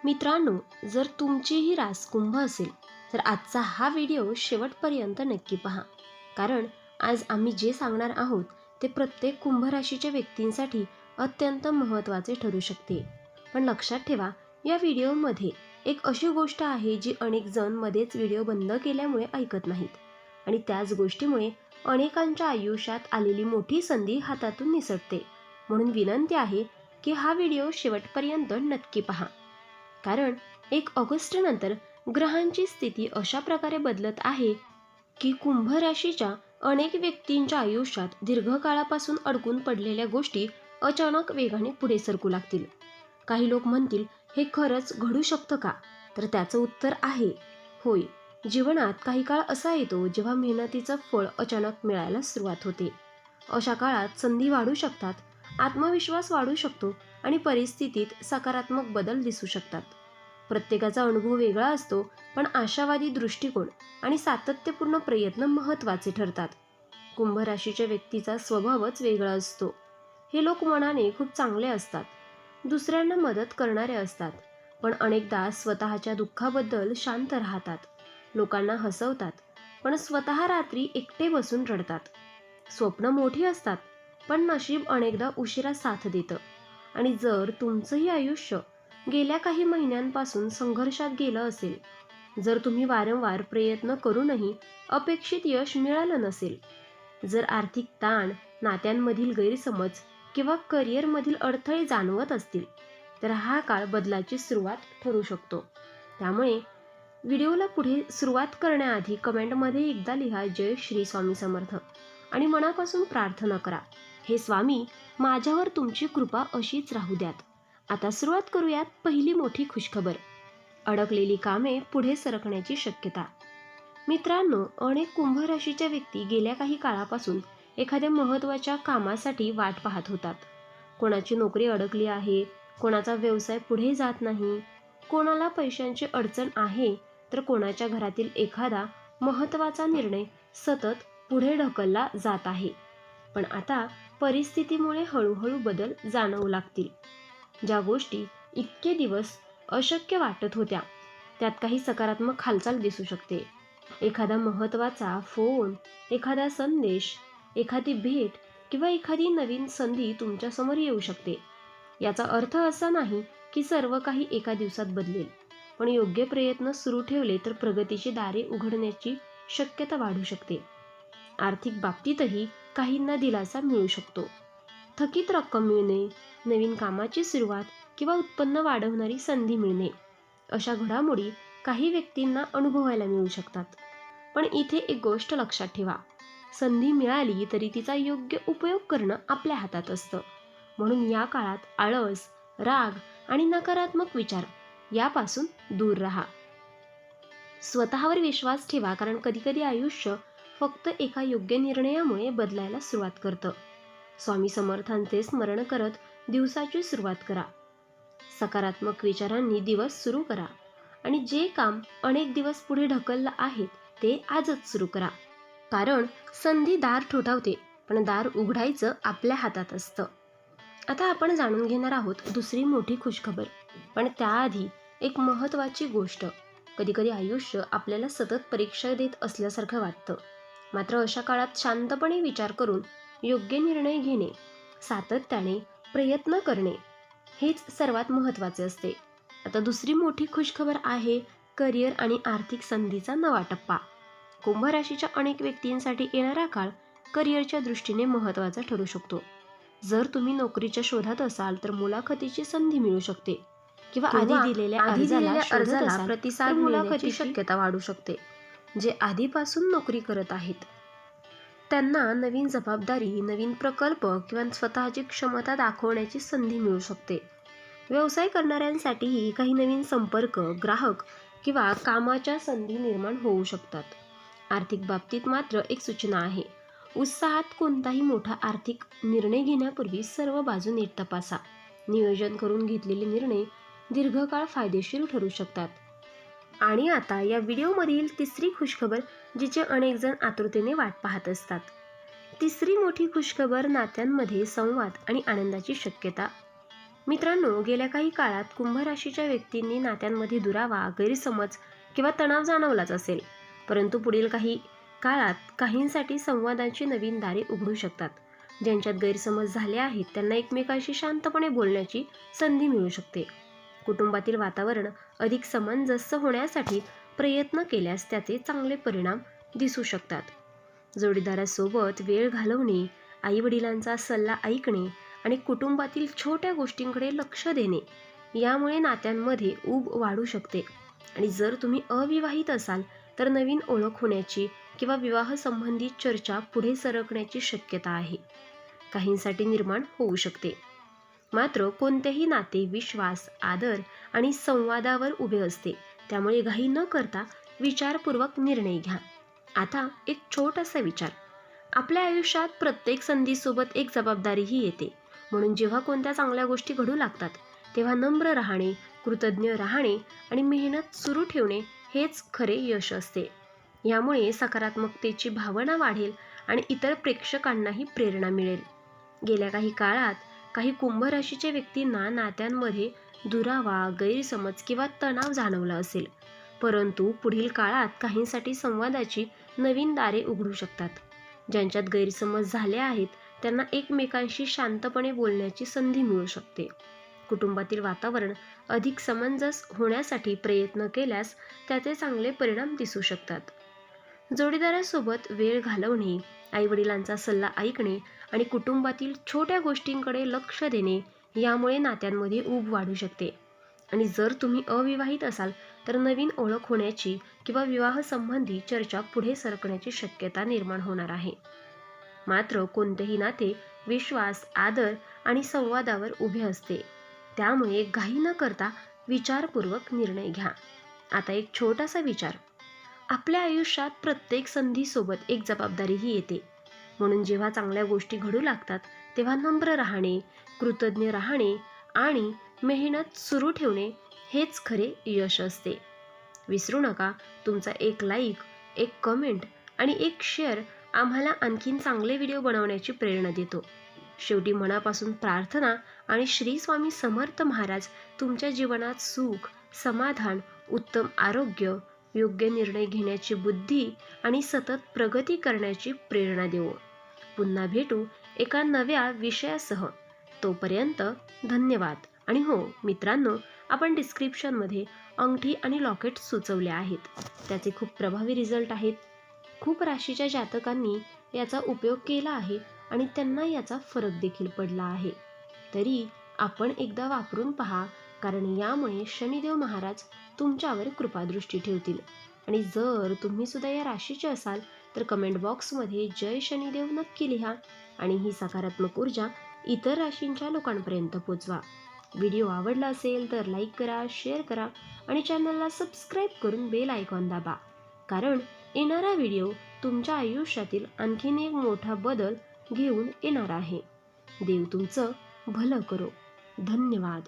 मित्रांनो, जर तुमचीही रास कुंभ असेल तर आजचा हा व्हिडिओ शेवटपर्यंत नक्की पहा. कारण आज आम्ही जे सांगणार आहोत ते प्रत्येक कुंभ राशीच्या व्यक्तींसाठी अत्यंत महत्त्वाचे ठरू शकते. पण लक्षात ठेवा, या व्हिडिओमध्ये एक अशी गोष्ट आहे जी अनेक जण मध्येच व्हिडिओ बंद केल्यामुळे ऐकत नाहीत आणि त्याच गोष्टीमुळे अनेकांच्या आयुष्यात आलेली मोठी संधी हातातून निसटते. म्हणून विनंती आहे की हा व्हिडिओ शेवटपर्यंत नक्की पहा. कारण 1 ऑगस्ट नंतर ग्रहांची स्थिती अशा प्रकारे बदलत आहे की कुंभ राशीच्या अनेक व्यक्तींच्या आयुष्यात दीर्घकाळापासून अडकून पडलेल्या गोष्टी अचानक वेगाने पुढे सरकू लागतील. काही लोक म्हणतील, हे खरंच घडू शकतं का? तर त्याचं उत्तर आहे होय. जीवनात काही काळ असा येतो जेव्हा मेहनतीचं फळ अचानक मिळायला सुरुवात होते. अशा काळात संधी वाढू शकतात, आत्मविश्वास वाढू शकतो आणि परिस्थितीत सकारात्मक बदल दिसू शकतात. प्रत्येकाचा अनुभव वेगळा असतो, पण आशावादी दृष्टिकोन आणि सातत्यपूर्ण प्रयत्न महत्त्वाचे ठरतात. कुंभ राशीच्या व्यक्तीचा स्वभावच वेगळा असतो. हे लोक मनाने खूप चांगले असतात, दुसऱ्यांना मदत करणारे असतात, पण अनेकदा स्वतःच्या दुःखाबद्दल शांत राहतात. लोकांना हसवतात, पण स्वतः रात्री एकटे बसून रडतात. स्वप्न मोठी असतात, पण नशीब अनेकदा उशिरा साथ देतं. आणि जर तुमचंही आयुष्य गेल्या काही महिन्यांपासून संघर्षात गेलं असेल, जर तुम्ही वारंवार प्रयत्न करूनही अपेक्षित यश मिळालं नसेल, जर आर्थिक ताण, नात्यांमधील गैरसमज किंवा करिअरमधील अडथळे जाणवत असतील, तर हा काळ बदलाची सुरुवात ठरू शकतो. त्यामुळे व्हिडिओला पुढे सुरुवात करण्याआधी कमेंटमध्ये एकदा लिहा, जय श्री स्वामी समर्थ, आणि मनापासून प्रार्थना करा, हे स्वामी, माझ्यावर तुमची कृपा अशीच राहू द्यात. आता सुरुवात करूयात. पहिली मोठी खुशखबर, अडकलेली कामे पुढे सरकण्याची शक्यता. मित्रांनो, अनेक कुंभ राशीच्या व्यक्ती गेल्या काही काळापासून एखाद्या महत्त्वाच्या कामासाठी वाट पाहत होतात. कोणाची नोकरी अडकली आहे, कोणाचा व्यवसाय पुढे जात नाही, कोणाला पैशांची अडचण आहे, तर कोणाच्या घरातील एखादा महत्त्वाचा निर्णय सतत पुढे ढकलला जात आहे. पण आता परिस्थितीमुळे हळूहळू बदल जाणवू लागतील. ज्या गोष्टी इतके दिवस अशक्य वाटत होत्या, त्यात काही सकारात्मक हालचाल दिसू शकते. एखादा महत्त्वाचा फोन, एखादा संदेश, एखादी भेट किंवा एखादी नवीन संधी तुमच्यासमोर येऊ शकते. याचा अर्थ असा नाही की सर्व काही एका दिवसात बदलेल, पण योग्य प्रयत्न सुरू ठेवले तर प्रगतीची दारे उघडण्याची शक्यता वाढू शकते. आर्थिक बाबतीतही काहींना दिलासा मिळू शकतो. थकीत रक्कम मिळणे, नवीन कामाची सुरुवात किंवा उत्पन्न वाढवणारी संधी मिळणे, अशा घडामोडी काही व्यक्तींना अनुभवायला मिळू शकतात. पण इथे एक गोष्ट लक्षात ठेवा, संधी मिळाली तरी तिचा योग्य उपयोग करणं आपल्या हातात असतं. म्हणून या काळात आळस, राग आणि नकारात्मक विचार यापासून दूर राहा. स्वतःवर विश्वास ठेवा, कारण कधीकधी आयुष्य फक्त एका योग्य निर्णयामुळे बदलायला सुरुवात करतं. स्वामी समर्थांचे स्मरण करत दिवसाची सुरुवात करा. सकारात्मक विचारांनी दिवस सुरू करा आणि जे काम अनेक दिवस पुढे ढकललं आहे ते आजच सुरू करा. कारण संधी दार ठोठावते, पण दार उघडायचं आपल्या हातात असतं. आता आपण जाणून घेणार आहोत दुसरी मोठी खुशखबर. पण त्याआधी एक महत्त्वाची गोष्ट, कधीकधी आयुष्य आपल्याला सतत परीक्षा देत असल्यासारखं वाटतं. मात्र अशा काळात शांतपणे विचार करून योग्य निर्णय घेणे, सातत्याने प्रयत्न करणे, हेच सर्वात महत्त्वाचे असते. आता दुसरी मोठी खुशखबर आहे करिअर आणि आर्थिक संधीचा नवा टप्पा. कुंभ राशीच्या अनेक व्यक्तींसाठी येणारा काळ करिअरच्या दृष्टीने महत्त्वाचा ठरू शकतो. जर तुम्ही नोकरीच्या शोधात असाल तर मुलाखतीची संधी मिळू शकते किंवा आधी दिलेल्या अर्जाला प्रतिसाद मिळण्याची शक्यता वाढू शकते. जे आधीपासून नोकरी करत आहेत त्यांना नवीन जबाबदारी, नवीन प्रकल्प किंवा स्वतःची क्षमता दाखवण्याची संधी मिळू शकते. व्यवसाय करणाऱ्यांसाठीही काही नवीन संपर्क, ग्राहक किंवा कामाच्या संधी निर्माण होऊ शकतात. आर्थिक बाबतीत मात्र एक सूचना आहे, उत्साहात कोणताही मोठा आर्थिक निर्णय घेण्यापूर्वी सर्व बाजू नीट तपासा. नियोजन करून घेतलेले निर्णय दीर्घकाळ फायदेशीर ठरू शकतात. आणि आता या व्हिडिओमधील तिसरी खुशखबर, जिचे अनेक जण आतुरतेने वाट पाहत असतात. तिसरी मोठी खुशखबर, नात्यांमध्ये संवाद आणि आनंदाची शक्यता. मित्रांनो, गेल्या काही काळात कुंभ राशीच्या व्यक्तींनी नात्यांमध्ये दुरावा, गैरसमज किंवा तणाव जाणवलाच असेल. परंतु पुढील काही काळात काहींसाठी संवादाची नवीन दारे उघडू शकतात. ज्यांच्यात गैरसमज झाले आहेत त्यांना एकमेकांशी शांतपणे बोलण्याची संधी मिळू शकते. कुटुंबातील वातावरण अधिक समंजस्य होण्यासाठी प्रयत्न केल्यास त्याचे चांगले परिणाम दिसू शकतात. जोडीदारासोबत वेळ घालवणे, आईवडिलांचा सल्ला ऐकणे आणि कुटुंबातील छोट्या गोष्टींकडे लक्ष देणे यामुळे नात्यांमध्ये ऊब वाढू शकते. आणि जर तुम्ही अविवाहित असाल तर नवीन ओळख होण्याची किंवा विवाह संबंधित चर्चा पुढे सरकण्याची शक्यता आहे. काहींसाठी निर्माण होऊ शकते. मात्र कोणतेही नाते विश्वास, आदर आणि संवादावर उभे असते. त्यामुळे घाई न करता विचारपूर्वक निर्णय घ्या. आता एक छोटासा विचार. आपल्या आयुष्यात प्रत्येक संधीसोबत एक जबाबदारीही येते. म्हणून जेव्हा कोणत्या चांगल्या गोष्टी घडू लागतात तेव्हा नम्र राहणे, कृतज्ञ राहणे आणि मेहनत सुरू ठेवणे हेच खरे यश असते. यामुळे सकारात्मकतेची भावना वाढेल आणि इतर प्रेक्षकांनाही प्रेरणा मिळेल. गेल्या काही काळात काही कुंभ राशीच्या व्यक्तींना नात्यांमध्ये दुरावा, गैरसमज किंवा तणाव जाणवला असेल. परंतु पुढील काळात काहींसाठी संवादाची नवीन दारे उघडू शकतात. ज्यांच्यात गैरसमज झाले आहेत त्यांना एकमेकांशी शांतपणे बोलण्याची संधी मिळू शकते. कुटुंबातील वातावरण अधिक समंजस होण्यासाठी प्रयत्न केल्यास त्याचे चांगले परिणाम दिसू शकतात. जोडीदारासोबत वेळ घालवणे, आईवडिलांचा सल्ला ऐकणे आणि कुटुंबातील छोट्या गोष्टींकडे लक्ष देणे यामुळे नात्यांमध्ये ऊब वाढू शकते. आणि जर तुम्ही अविवाहित असाल तर नवीन ओळख होण्याची किंवा विवाह संबंधी चर्चा पुढे सरकण्याची शक्यता निर्माण होणार आहे. मात्र कोणतेही नाते विश्वास, आदर आणि संवादावर उभे असते. त्यामुळे घाई न करता विचारपूर्वक निर्णय घ्या. आता एक छोटासा विचार. आपल्या आयुष्यात प्रत्येक संधीसोबत एक जबाबदारीही येते. म्हणून जेव्हा चांगल्या गोष्टी घडू लागतात तेव्हा नम्र राहणे, कृतज्ञ राहणे आणि मेहनत सुरू ठेवणे हेच खरे यश असते. विसरू नका, तुमचा एक लाईक, एक कमेंट आणि एक शेअर आम्हाला आणखीन चांगले व्हिडिओ बनवण्याची प्रेरणा देतो. शेवटी मनापासून प्रार्थना आणि श्री स्वामी समर्थ महाराज तुमच्या जीवनात सुख, समाधान, उत्तम आरोग्य, योग्य निर्णय घेण्याची बुद्धी आणि सतत प्रगती करण्याची प्रेरणा देवो. पुन्हा भेटू एका नव्या विषयासह. तोपर्यंत धन्यवाद. आणि हो मित्रांनो, आपण डिस्क्रिप्शनमध्ये अंगठी आणि लॉकेट सुचवले आहेत. त्याचे खूप प्रभावी रिझल्ट आहेत. खूप राशीच्या जातकांनी याचा उपयोग केला आहे आणि त्यांना याचा फरक देखील पडला आहे. तरी आपण एकदा वापरून पहा, कारण यामुळे शनिदेव महाराज तुमच्यावर कृपादृष्टी ठेवतील. आणि जर तुम्ही सुद्धा या राशीचे असाल तर कमेंट बॉक्समध्ये जय शनिदेव नक्की लिहा आणि ही सकारात्मक ऊर्जा इतर राशींच्या लोकांपर्यंत पोचवा. व्हिडिओ आवडला असेल तर लाईक करा, शेअर करा आणि चॅनलला सबस्क्राईब करून बेल आयकॉन दाबा, कारण येणारा व्हिडिओ तुमच्या आयुष्यातील आणखीन एक मोठा बदल घेऊन येणार आहे. देव तुमचं भलं करो. धन्यवाद.